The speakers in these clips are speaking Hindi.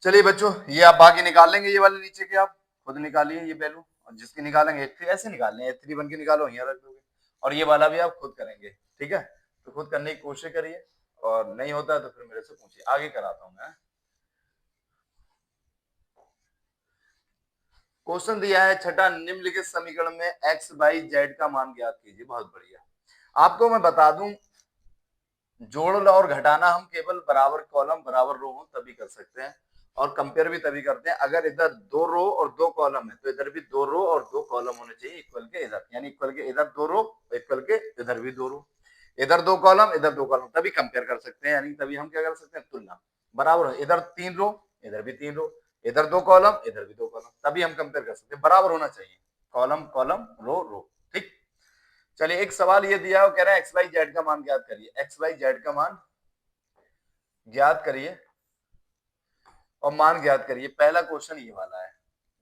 चलिए बच्चों, ये आप बाकी निकाल लेंगे, ये वाले नीचे के आप खुद निकालिए ये वैल्यू, और जिसकी निकालेंगे H3 ऐसे निकालने हैं, H3 बन के निकालो, यहाँ रख दोगे, और ये वाला भी आप खुद करेंगे। ठीक है, तो खुद करने की कोशिश करिए, और नहीं होता है तो फिर मेरे से पूछिए, आगे कराता हूँ मैं। क्वेश्चन दिया है छठा, निम्नलिखित समीकरण में x बाई जेड का मान ज्ञात कीजिए। बहुत बढ़िया। आपको मैं बता दूं, जोड़ और घटाना हम केवल बराबर कॉलम बराबर रो हो तभी कर सकते हैं, और कंपेयर भी तभी करते हैं अगर इधर दो रो और दो कॉलम है, तो इधर भी दो रो और दो कॉलम होने चाहिए इक्वल के इधर, यानी इक्वल के इधर दो रो, इक्वल के इधर भी दो रो, इधर दो कॉलम इधर दो कॉलम, तभी कंपेयर कर सकते हैं, यानी तभी हम क्या कर सकते हैं, तुलना। बराबर हो, इधर तीन रो इधर भी तीन रो, इधर दो कॉलम इधर भी दो कॉलम, तभी हम कंपेयर कर सकते हैं, बराबर होना चाहिए, कॉलम कॉलम रो रो। ठीक। चलिए, एक सवाल ये दिया है, वो कह रहा है एक्स वाई जेड का मान ज्ञात करिए। एक्स वाई जेड का मान ज्ञात करिए और मान ज्ञात करिए। पहला क्वेश्चन ये वाला है,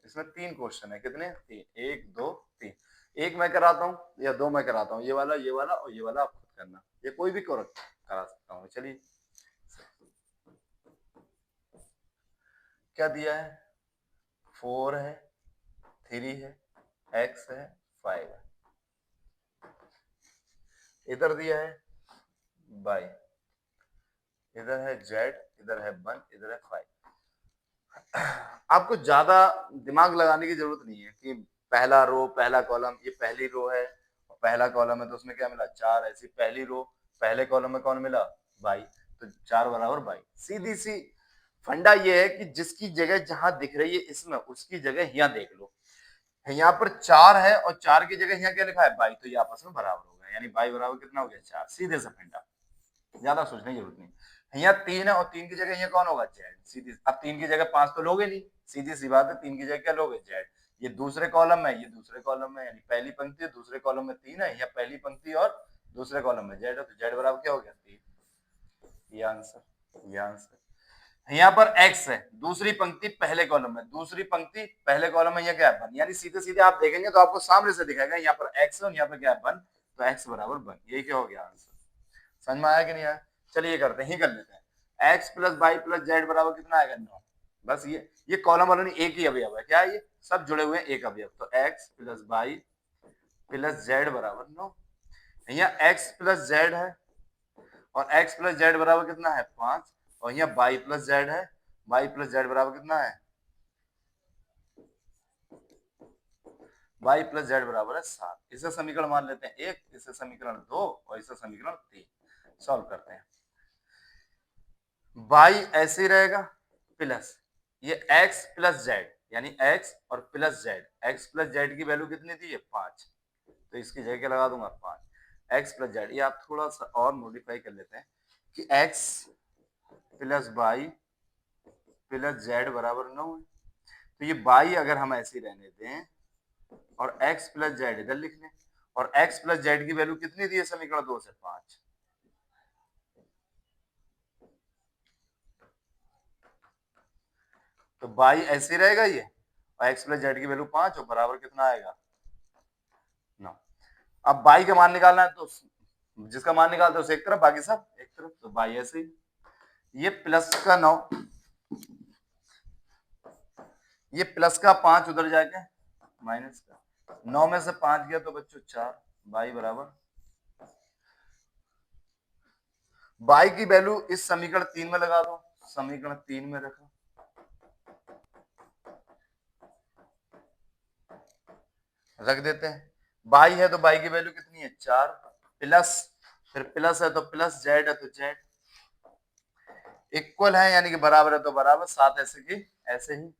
इसमें तीन क्वेश्चन है, कितने, तीन, एक दो तीन। एक मैं कराता हूँ या दो मैं कराता हूँ, ये वाला और ये वाला आप खुद करना, ये कोई भी करा सकता हूँ। चलिए, क्या दिया है, 4 है, 3 है, x है, 5 है, इधर दिया है y, इधर है z, इधर है 1, इधर है 5। आपको ज्यादा दिमाग लगाने की जरूरत नहीं है कि पहला रो पहला कॉलम, ये पहली रो है और पहला कॉलम है, तो उसमें क्या मिला, 4। ऐसी पहली रो पहले कॉलम में कौन मिला, 22, तो 4 बराबर 22। सीधी सी फंडा ये है कि जिसकी जगह जहां दिख रही है इसमें, उसकी जगह यहाँ देख लो। यहाँ पर 4 है और 4 की जगह यहाँ क्या लिखा है, 22, तो ये आपस में बराबर हो गया, यानी 22 बराबर कितना हो गया, 4। सीधे से फंडा, ज्यादा सोचने की जरूरत नहीं। यहाँ 3 है और 3 की जगह यहाँ कौन होगा, जेड। सीधी, अब 3 की जगह 5 तो लोगे नहीं, सीधी सी बात है, 3 की जगह क्या लोगे, जेड। ये दूसरे कॉलम में, ये दूसरे कॉलम में, यानी पहली पंक्ति दूसरे कॉलम में 3 है, या पहली पंक्ति और दूसरे कॉलम में जेड है, तो जेड बराबर क्या हो गया, 3। ये आंसर, ये आंसर। यहाँ पर x है, दूसरी पंक्ति पहले कॉलम में, दूसरी पंक्ति पहले कॉलम में, यहाँ क्या है, 1, यानी सीधे सीधे आप देखेंगे तो आपको सामने से दिखाएगा, यहाँ पर x है और यहाँ पर क्या है, 1, तो x बराबर 1। यही क्या हो गया आंसर। समझ में आया कि नहीं आया। चलिए, ये करते हैं, ही कर लेते हैं। x plus y plus z बराबर कितना आएगा, 9। बस ये कॉलम वालों ने एक ही अवयव है, क्या है, ये सब जुड़े हुए हैं एक अवयव, तो x plus y plus z बराबर 9। यहाँ x प्लस जेड है और x प्लस जेड बराबर कितना है, 5, और यहाँ y प्लस जेड है, y प्लस जेड बराबर कितना है, y प्लस जेड बराबर है 7। इसे समीकरण मान लेते हैं 1, इसे समीकरण 2 और इसे समीकरण 3। सॉल्व करते हैं। y ऐसे ही रहेगा, प्लस ये x प्लस जेड, यानी x और plus Z, x plus Z की वैल्यू कितनी थी, 5, तो इसकी जगह क्या लगा दूंगा, 5, x प्लस जेड। ये आप थोड़ा सा और मॉडिफाई कर लेते हैं कि x plus y plus z बराबर 9 है, तो ये y अगर हम ऐसे ही रहने दें और x प्लस जेड इधर लिख लें, और x प्लस जेड की वैल्यू कितनी दी है समीकरण 2 से, 5, तो y ऐसे ही रहेगा ये, और x प्लस जेड की वैल्यू 5 और बराबर कितना आएगा, 9। अब y का मान निकालना है, तो जिसका मान निकालते हैं उसे एक तरफ, बाकी सब एक तरफ, तो y ऐसे ही, ये प्लस का 9, ये प्लस का 5 उधर जाके माइनस का 9 में से 5 गया तो बच्चों 4, y बराबर, y की वैल्यू इस समीकरण 3 में लगा दो, समीकरण 3 में रखो, रख देते हैं। y है तो y की वैल्यू कितनी है, 4, प्लस, फिर प्लस है तो प्लस, जेड है तो जेड, इक्वल है यानी कि बराबर है तो बराबर, 7 ऐसे की ऐसे ही,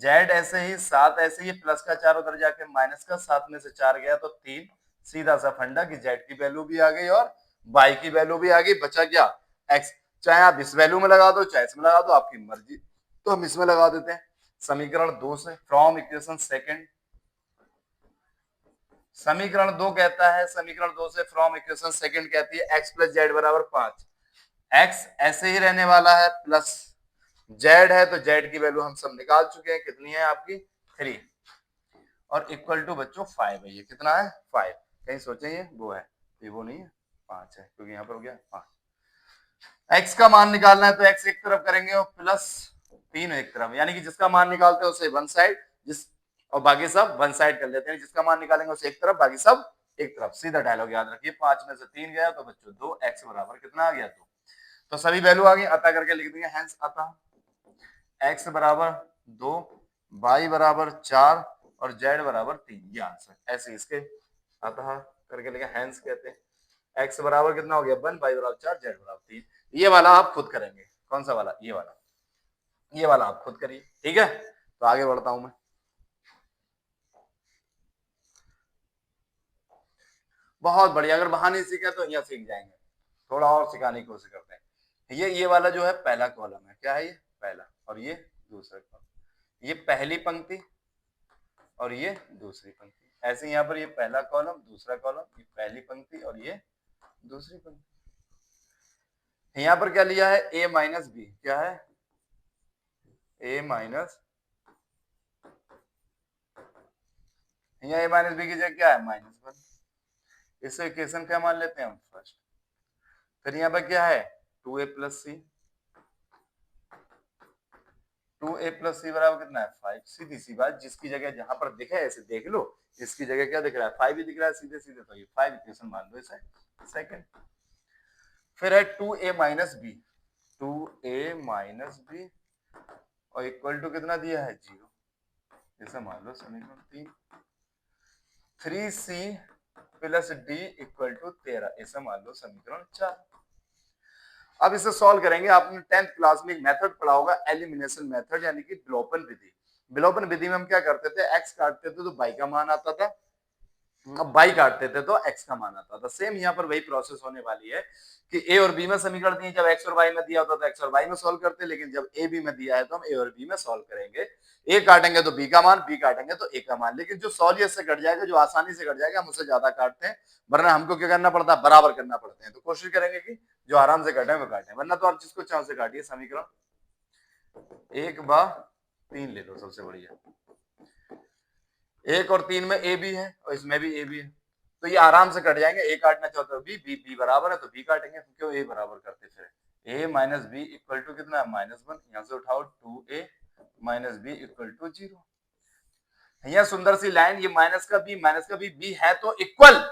जेड ऐसे ही, 7 ऐसे ही, प्लस का 4 उधर जाके माइनस का, 7 में से 4 गया तो 3। सीधा सा फंडा कि जेड की वैल्यू भी आ गई और y की वैल्यू भी आ गई, बचा क्या, x। चाहे आप इस वैल्यू में लगा दो चाहे इसमें लगा दो, आपकी मर्जी, तो हम इसमें लगा देते हैं। समीकरण 2 से, फ्रॉम इक्वेशन सेकंड, समीकरण 2 कहता है, समीकरण 2 से फ्रॉम इक्वेशन सेकंड कहती है x प्लस जेड बराबर 5, x ऐसे ही रहने वाला है, प्लस जेड है तो जेड की वैल्यू हम सब निकाल चुके हैं, कितनी है आपकी, 3, और इक्वल टू बच्चों 5 है, ये कितना है, 5। कहीं सोचे ये वो है, ये वो नहीं है, 5 है, क्योंकि यहाँ पर हो गया 5। x का मान निकालना है तो x एक तरफ करेंगे और प्लस तीन एक तरफ, यानी कि जिसका मान निकालते हैं उसे वन साइड, जिस और बाकी सब वन साइड कर लेते हैं, जिसका मान निकालेंगे उसे एक तरफ, बाकी सब एक तरफ। सीधा डायलॉग याद रखिए, 5 में से 3 गया तो बच्चों 2, x बराबर कितना आ गया 2। तो सभी वैल्यू आ गई, अतः करके लिख देंगे, हेंस अतः x बराबर 2, y बराबर 4 और z बराबर 3, ये आंसर। ऐसे इसके अतः करके लिखा, हेंस कहते हैं। x बराबर कितना हो गया 1, y बराबर 4, z बराबर 3। ये वाला आप खुद करेंगे। कौन सा वाला? ये वाला, ये वाला आप खुद करिए, ठीक है। तो आगे बढ़ता हूं मैं। बहुत बढ़िया, अगर वहां नहीं सीखे तो यहाँ सीख जाएंगे। थोड़ा और सिखाने की कोशिश करते हैं। ये वाला जो है पहला कॉलम है, क्या है ये? पहला। और ये दूसरा कॉलम, ये पहली पंक्ति और ये दूसरी पंक्ति। ऐसे यहाँ पर ये पहला कॉलम, दूसरा कॉलम, ये पहली पंक्ति और ये दूसरी पंक्ति। यहाँ पर क्या लिया है? a minus b. क्या है? a माइनस, यहाँ a माइनस बी की जगह क्या है? -1। इसे इक्वेशन क्या मान लेते हैं हम? फर्स्ट। फिर यहाँ पर क्या है? 2a प्लस सी। 2a प्लस सी बराबर कितना है? 5। सीधी सी बात, जिसकी जगह जहां पर दिखे ऐसे देख लो, इसकी जगह क्या दिख रहा है? 5 ही दिख रहा है सीधे सीधे, तो ये 5 इक्वेशन मान दो इसे। सेकंड, फिर है 2a minus b. 2a minus b और इक्वल टू कितना दिया है? 0। इसे मान लो समीकरण 3। 3c plus d equal to 13, इसे मान लो समीकरण 4। अब इसे सॉल्व करेंगे। आपने 10th क्लास में एक मेथड पढ़ा होगा, एलिमिनेशन मेथड, यानी कि विलोपन विधि। विलोपन विधि में हम क्या करते थे? x काटते थे तो y का मान आता था, अब y काटते थे तो x का मान आता था। सेम यहाँ पर वही प्रोसेस होने वाली है कि a और b में समीकरण दिए, जब x और y में दिया होता तो x और y में सॉल्व करते, लेकिन जब a b में दिया है तो हम a और b में सॉल्व करेंगे। a काटेंगे तो b का मान, b काटेंगे तो a का मान। लेकिन जो सॉल्व से कट जाएगा, जो आसानी से कट जाएगा, हम उससे ज्यादा काटते हैं, वरना हमको क्या करना पड़ता है? बराबर करना पड़ते हैं। तो कोशिश करेंगे कि जो आराम से कटे वो काटे, वरना तो आप जिसको चाहो से काटिए। समीकरण 1/3 ले लो, सबसे बढ़िया। 1 और 3 में a b है और इसमें भी a b है, तो ये आराम से कट जाएंगे। a काटना चाहो तो b, b बराबर है तो b काटेंगे, क्यों? a बराबर करते फिर a minus b equal to कितना है? -1। यहाँ से उठाओ 2a minus b equal to 0। यहाँ सुंदर सी लाइन, ये माइनस का b b है तो इक्वल,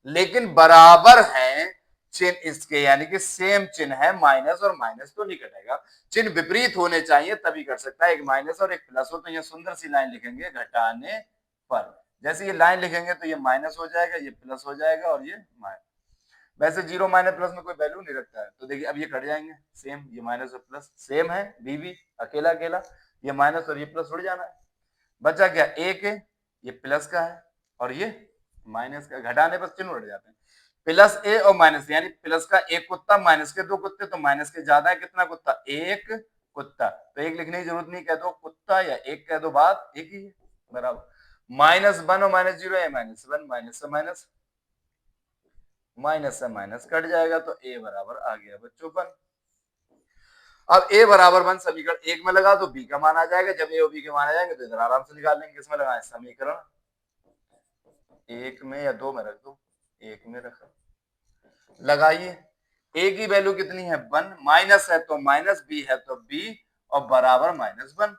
लेकिन बराबर है चिन्ह इसके, यानी कि सेम चिन्ह है। माइनस और माइनस तो नहीं कटेगा, चिन्ह विपरीत होने चाहिए तभी कर सकता है। एक माइनस और एक प्लस हो तो ये सुंदर सी लाइन लिखेंगे घटाने पर। जैसे ये लाइन लिखेंगे तो ये माइनस हो जाएगा, ये प्लस हो जाएगा और ये माइनस। वैसे 0 माइनस प्लस में कोई वैल्यू नहीं रखता है, तो देखिए अब ये कट जाएंगे। सेम, ये माइनस और प्लस सेम है, भी अकेला अकेला, ये माइनस और ये प्लस उड़ जाना है। बचा क्या? एक है, ये प्लस का है और ये माइनस का। घटाने पर चिन्ह उड़ जाते हैं। प्लस ए और माइनस, यानी प्लस का एक कुत्ता, माइनस के 2 कुत्ते, तो माइनस के ज्यादा है कितना कुत्ता? एक कुत्ता। तो एक लिखने की जरूरत नहीं, कह दो कुत्ता या एक कह दो, बात एक ही है। बराबर -1 और -0 है, -1, माइनस से माइनस कट जाएगा तो a बराबर आ गया बच्चों 1। अब a बराबर 1 समीकरण 1 में लगा तो b का मान आ जाएगा। जब a और b के मान आ जाएंगे तो इधर आराम से निकाल लेंगे। किसमें लगाएं? समीकरण 1 में या 2 में रख दो, 1 में रखा। लगाइए, a की वैल्यू कितनी है? 1। माइनस है तो माइनस, b है तो b और बराबर -1।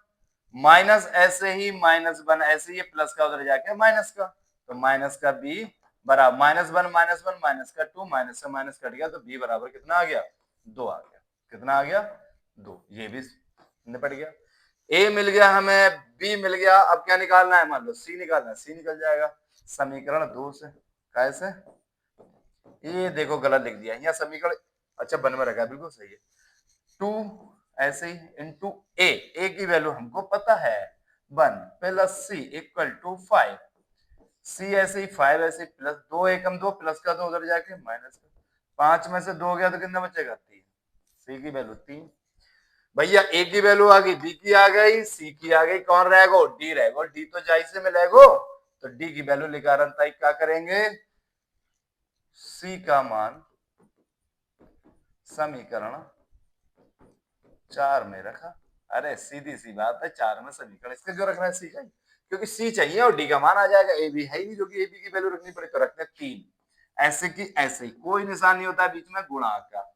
माइनस ऐसे ही -1 ऐसे ही, प्लस का उधर जाके माइनस का, तो माइनस का b बराबर -1 -1 माइनस का 2, माइनस से माइनस कट गया तो b बराबर कितना आ गया? 2 आ गया। कितना आ गया? 2। ये भी निपट गया। a मिल गया हमें, b मिल गया। अब क्या निकालना है? मान लो c निकालना है, c निकल जाएगा समीकरण 2 से। कैसे? ये देखो गलत लिख दिया यहाँ समीकरण, अच्छा 1 में रखा, बिल्कुल सही है। 2 ऐसे ही इंटू a की वैल्यू हमको पता है 1 plus c equal to 5। c ऐसे ही 5 ऐसे प्लस 2 एकम 2 प्लस का तो उधर जाके माइनस का। 5 में से 2 गया तो कितना बचेगा? 3। c की वैल्यू 3। भैया a की वैल्यू आ गई, b की आ गई, c की आ गई, कौन रहेगा? d रहेगा। d तो जाई से मिलेगा, तो d की वैल्यू निकालन तक क्या करेंगे? c का मान समीकरण 4 में रखा। अरे सीधी सी बात है, 4 में समीकरण इसका क्यों रखना है? सी चाहिए, क्योंकि सी चाहिए और डी का मान आ जाएगा। ए बी है ही नहीं, जो कि ए बी की वैल्यू रखनी पड़े, तो रखते हैं 3। ऐसे की ऐसे ही, कोई निशान नहीं होता बीच में गुणा का।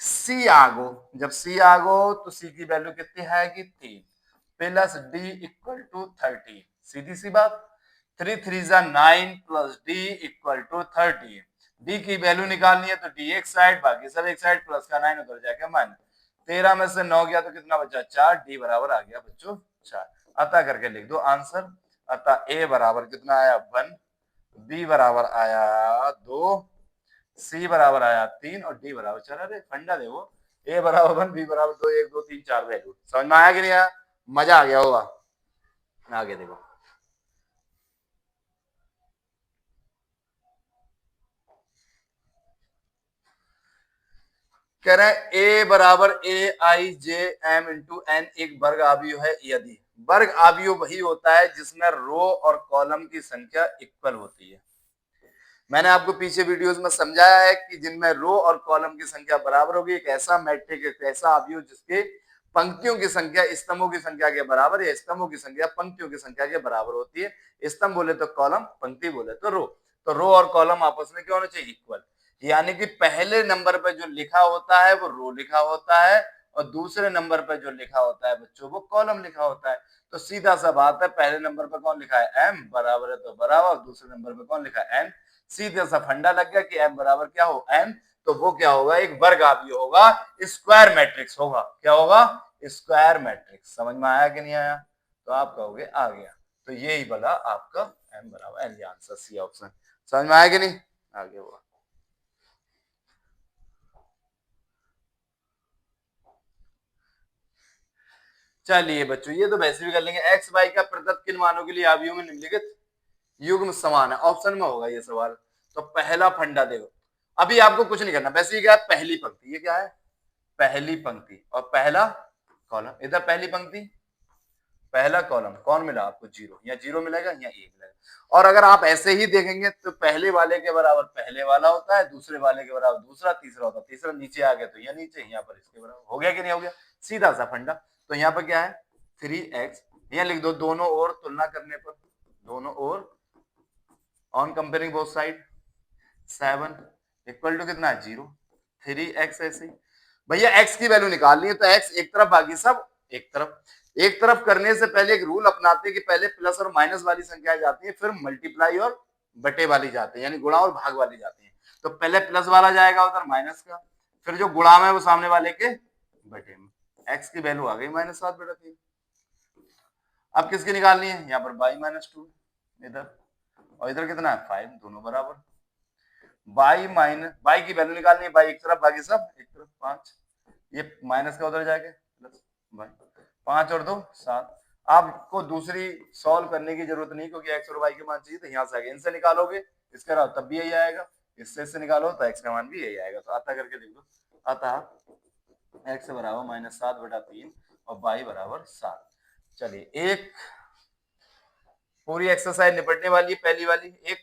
सी आगो, जब सी आगो तो सी की वैल्यू कितनी है कि 3 प्लस डी इक्वल टू 13, सीधी सी बात। 3 3 जा 9 plus d equal to 13। D की वैल्यू निकालनी है तो डी एक साइड, बाकी सब एक साइड, प्लस का 9 उधर जाके माइनस। 13 में से 9 गया तो कितना बचा 4, डी बराबर आ गया बच्चों 4। अतः करके लिख दो आंसर। अतः ए बराबर कितना आया 1, बी बराबर आया 2, सी बराबर आया 3 और डी बराबर 4। अरे फंडा देखो, ए बराबर 1, बी बराबर 2, 1 2 3 4 वैल्यू। समझ में आया कि नहीं आया? मजा आ गया होगा। आगे देखो, कह रहे हैं ए बराबर ए आई जे एम इंटू एन एक वर्ग आव्यूह है यदि वर्ग आव्यूह वही होता है जिसमें रो और कॉलम की संख्या इक्वल होती है। मैंने आपको पीछे वीडियोस में समझाया है कि जिनमें रो और कॉलम की संख्या बराबर होगी, एक ऐसा मैट्रिक, एक ऐसा आव्यूह जिसके पंक्तियों की संख्या स्तंभों की संख्या के बराबर या स्तंभों की संख्या पंक्तियों की संख्या के बराबर होती है। स्तंभ बोले तो कॉलम, पंक्ति बोले तो रो। तो रो और कॉलम आपस में क्या होना चाहिए? इक्वल। यानी कि पहले नंबर पर जो लिखा होता है वो रो लिखा होता है और दूसरे नंबर पर जो लिखा होता है बच्चों वो कॉलम लिखा होता है। तो सीधा सा बात है, पहले नंबर पर कौन लिखा है एम बराबर है तो बराबर, दूसरे नंबर पर कौन लिखा है एन। सीधा सा फंडा लग गया कि एम बराबर क्या हो एन, तो वो क्या होगा? एक वर्ग आव्यूह होगा, स्क्वायर मैट्रिक्स होगा। क्या होगा? Square matrix. समझ में आया कि नहीं आया? तो आप कहोगे आ गया। तो यही बोला आपका एम बराबर एन, आंसर सी ऑप्शन। समझ में आया कि नहीं? आगे हुआ। चलिए बच्चों, ये तो वैसे भी कर लेंगे। एक्स वाई का प्रदत्त किन मानों के लिए आव्यूह में निम्नलिखित युग्म समान है? ऑप्शन में होगा ये सवाल। तो पहला फंडा देखो, अभी आपको कुछ नहीं करना, वैसे ही क्या है पहली पंक्ति, ये क्या है पहली पंक्ति और पहला कॉलम। इधर पहली पंक्ति पहला कॉलम, कौन मिला आपको? जीरो। या जीरो मिलेगा या एक मिलेगा। और अगर आप ऐसे ही देखेंगे तो पहले वाले के बराबर पहले वाला होता है, दूसरे वाले के बराबर दूसरा, तीसरा होता है तीसरा, नीचे आ गया तो यह नीचे, यहाँ पर इसके बराबर। हो गया कि नहीं हो गया? सीधा सा फंडा। तो यहाँ पर क्या है 3x, यहाँ लिख दो दोनों ओर तुलना करने पर, दोनों ओर on comparing both side 7 equal to कितना है 0। 3x ऐसे भैया x की वैल्यू निकालनी है तो x एक तरफ बाकी सब एक तरफ। एक तरफ करने से पहले एक रूल अपनाते हैं कि पहले प्लस और माइनस वाली संख्या जाती है, फिर मल्टीप्लाई और बटे वाली जाती है, यानी गुणा और भाग वाली जाती है। तो पहले प्लस वाला जाएगा उधर माइनस का, फिर जो गुणा में है वो सामने वाले के बटे में। x की वैल्यू आ गई -7/3। अब किसकी निकालनी है? यहाँ पर y-2 इधर, और इधर कितना है 5, दोनों बराबर। y की वैल्यू निकालनी है, y एक तरफ बाकी सब एक तरफ 5, ये माइनस का उधर जाके प्लस y, 5 और 2 7। आपको दूसरी सॉल्व करने की जरूरत नहीं, क्योंकि x और y के मान चाहिए तो यहाँ से आगे इनसे निकालोगे, इसके अलावा तब भी यही आएगा, इससे निकालो तो x का मान भी यही आएगा। तो अतः करके लिख दो, अतः x बराबर -7/3 और y बराबर 7। चलिए एक पूरी एक्सरसाइज निपटने वाली है, पहली वाली एक